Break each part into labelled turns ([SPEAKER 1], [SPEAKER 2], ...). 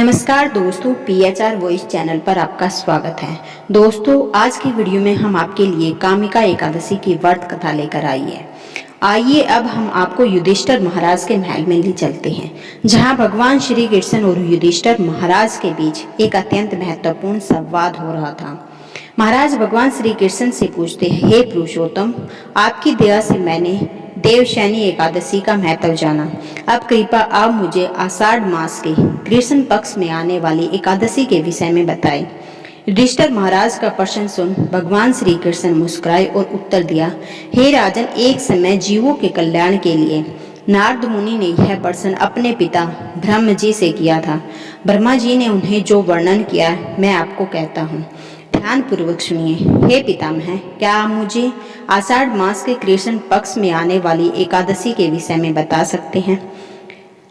[SPEAKER 1] नमस्कार दोस्तों, PHR voice channel पर आपका स्वागत है। दोस्तों, आज की वीडियो में हम आपके लिए कामिका एकादशी की व्रत कथा लेकर आई है। आइए अब हम आपको युधिष्ठिर महाराज के महल में ले चलते हैं, जहां भगवान श्री कृष्ण और युधिष्ठिर महाराज के बीच एक अत्यंत महत्वपूर्ण संवाद हो रहा था। महाराज भगवान श्री कृष्ण से पूछते हैं, हे पुरुषोत्तम, आपकी दया से मैंने देवशयनी एकादशी का महत्व जाना। अब कृपा आप मुझे आषाढ़ मास के कृष्ण पक्ष में आने वाली एकादशी के विषय में बताएं। युधिष्ठिर महाराज का प्रश्न सुन भगवान श्री कृष्ण मुस्कुराए और उत्तर दिया, हे राजन, एक समय जीवों के कल्याण के लिए नारद मुनि ने यह प्रश्न अपने पिता ब्रह्म जी से किया था। ब्रह्मा जी ने उन्हें जो वर्णन किया मैं आपको कहता हूँ, ध्यान पूर्वक सुनिए। हे पितामह, क्या आप मुझे आषाढ़ मास के कृष्ण पक्ष में आने वाली एकादशी के विषय में बता सकते हैं?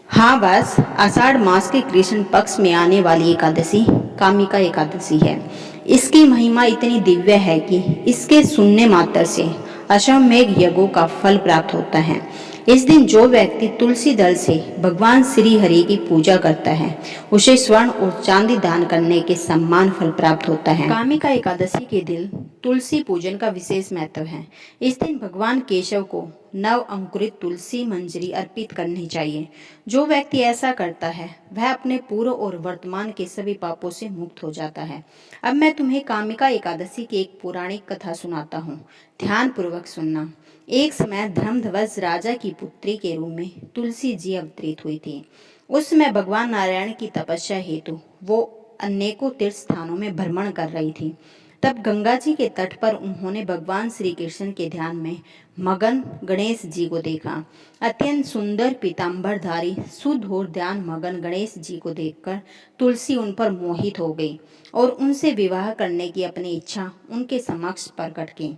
[SPEAKER 1] हाँ, बस आषाढ़ मास के कृष्ण पक्ष में आने वाली एकादशी कामिका एकादशी है। इसकी महिमा इतनी दिव्य है कि इसके सुनने मात्र से अश्वमेध यज्ञों का फल प्राप्त होता है। इस दिन जो व्यक्ति तुलसी दल से भगवान श्री हरि की पूजा करता है, उसे स्वर्ण और चांदी दान करने के समान फल प्राप्त होता है। कामिका एकादशी के दिन तुलसी पूजन का विशेष महत्व है। इस दिन भगवान केशव को नव अंकुरित तुलसी मंजरी अर्पित करनी चाहिए। जो व्यक्ति ऐसा करता है वह अपने पूर्व और वर्तमान के सभी पापों से मुक्त हो जाता है। अब मैं तुम्हें कामिका एकादशी की एक पौराणिक कथा सुनाता हूँ, ध्यान पूर्वक सुनना। एक समय धर्मध्वज राजा की पुत्री के रूप में तुलसी जी अवतरित हुई थी। उस समय भगवान नारायण की तपस्या हेतु वो अनेकों तीर्थ स्थानों में भ्रमण कर रही थी। तब गंगा जी के तट पर उन्होंने भगवान श्री कृष्ण के ध्यान में मगन गणेश जी को देखा। अत्यंत सुंदर पीताम्बरधारी शुद्ध और ध्यान मगन गणेश जी को देखकर तुलसी उन पर मोहित हो गई और उनसे विवाह करने की अपनी इच्छा उनके समक्ष प्रकट की।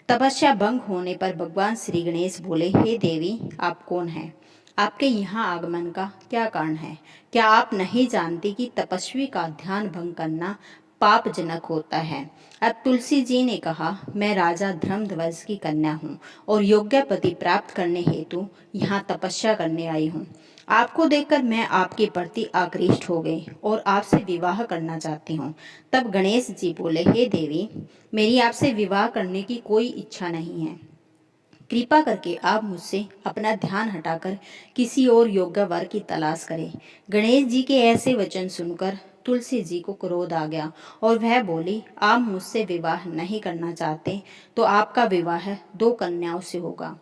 [SPEAKER 1] तपस्या भंग होने पर भगवान श्री गणेश बोले, हे देवी, आप कौन हैं? आपके यहाँ आगमन का क्या कारण है? क्या आप नहीं जानती कि तपस्वी का ध्यान भंग करना पापजनक होता है? अब तुलसी जी ने कहा, मैं राजा धर्मध्वज की कन्या हूँ और योग्य पति प्राप्त करने हेतु यहाँ तपस्या करने आई हूँ। आपको देखकर मैं आपके प्रति आकृष्ट हो गई और आपसे विवाह करना चाहती हूँ। तब गणेश जी बोले, हे देवी, मेरी आपसे विवाह करने की कोई इच्छा नहीं है। कृपा करके आप मुझसे अपना ध्यान हटाकर किसी और योग्य वर की तलाश करें। गणेश जी के ऐसे वचन सुनकर तुलसी जी को क्रोध आ गया और वह बोली, आप मुझसे विवाह नहीं करना चाहते तो आपका विवाह दो कन्याओं से होगा।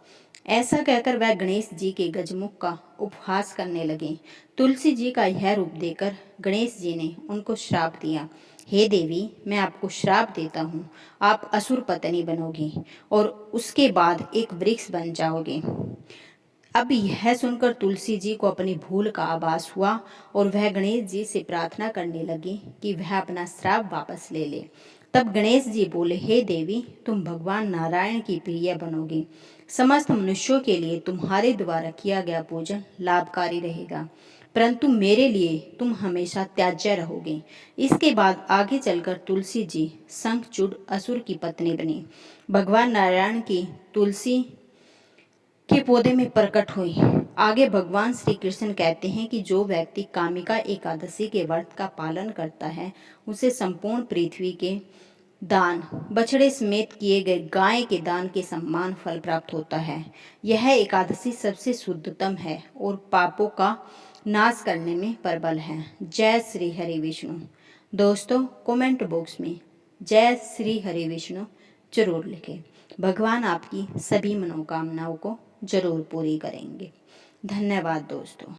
[SPEAKER 1] ऐसा कहकर वह गणेश जी के गजमुख का उपहास करने लगे। तुलसी जी का यह रूप देखकर गणेश जी ने उनको श्राप दिया, हे देवी, मैं आपको श्राप देता हूँ, आप असुर पत्नी बनोगी और उसके बाद एक वृक्ष बन जाओगे। अब यह सुनकर तुलसी जी को अपनी भूल का आभास हुआ और वह गणेश जी से प्रार्थना करने लगी कि वह अपना श्राप वापस ले ले। तब गणेश जी बोले, हे देवी, तुम भगवान नारायण की प्रिय बनोगी। समस्त मनुष्यों के लिए तुम्हारे द्वारा किया गया पूजन लाभकारी रहेगा, परंतु मेरे लिए तुम हमेशा त्याज्य रहोगे। इसके बाद आगे चलकर तुलसी जी शंखचूड़ असुर की पत्नी बनी। भगवान नारायण की तुलसी के पौधे में प्रकट हुई। आगे भगवान श्री कृष्ण कहते हैं कि जो व्यक्ति कामिका एकादशी के व्रत का पालन करता है, उसे संपूर्ण पृथ्वी के दान, बछड़े समेत किए गए गाय के दान के समान फल प्राप्त होता है। यह एकादशी सबसे शुद्धतम है और पापों का नाश करने में प्रबल है। जय श्री हरि विष्णु। दोस्तों, कमेंट बॉक्स में जय श्री हरि विष्णु जरूर लिखें। भगवान आपकी सभी मनोकामनाओं को जरूर पूरी करेंगे। धन्यवाद दोस्तों।